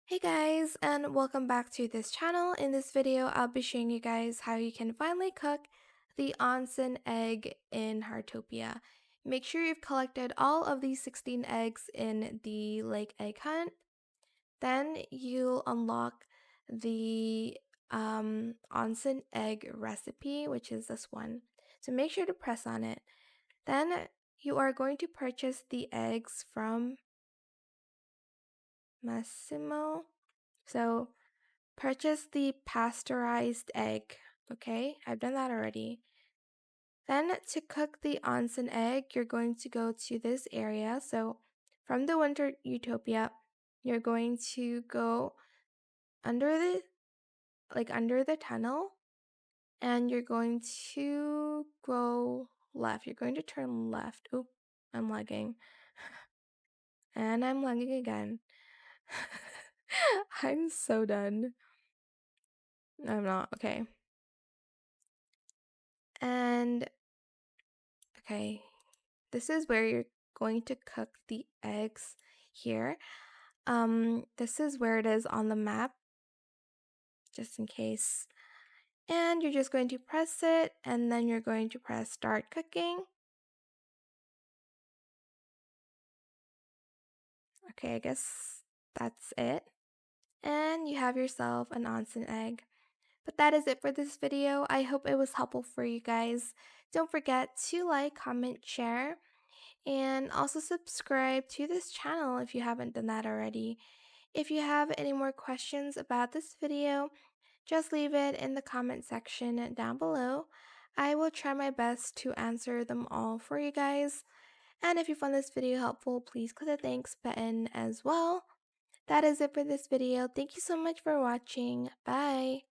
Hey guys, and welcome back to this channel. In this video, I'll be showing you guys how you can finally cook the onsen egg in Heartopia. Make sure you've collected all of these 16 eggs in the lake egg hunt. Then you'll unlock the onsen egg recipe, which is this one. So make sure to press on it. Then you are going to purchase the eggs from Masimo. So purchase the pasteurized egg. Okay, I've done that already. Then to cook the onsen egg, you're going to go to this area. So from the winter utopia, you're going to go under the tunnel, and you're going to go left. You're going to turn left. Oop, I'm lagging. And I'm lagging again. I'm so done. I'm not. Okay. And okay, this is where you're going to cook the eggs here. This is where it is on the map, just in case. And you're just going to press it, and then you're going to press start cooking. Okay, I guess that's it. And you have yourself an onsen egg. But that is it for this video. I hope it was helpful for you guys. Don't forget to like, comment, share, and also subscribe to this channel if you haven't done that already. If you have any more questions about this video, just leave it in the comment section down below. I will try my best to answer them all for you guys. And if you found this video helpful, please click the thanks button as well. That is it for this video. Thank you so much for watching. Bye!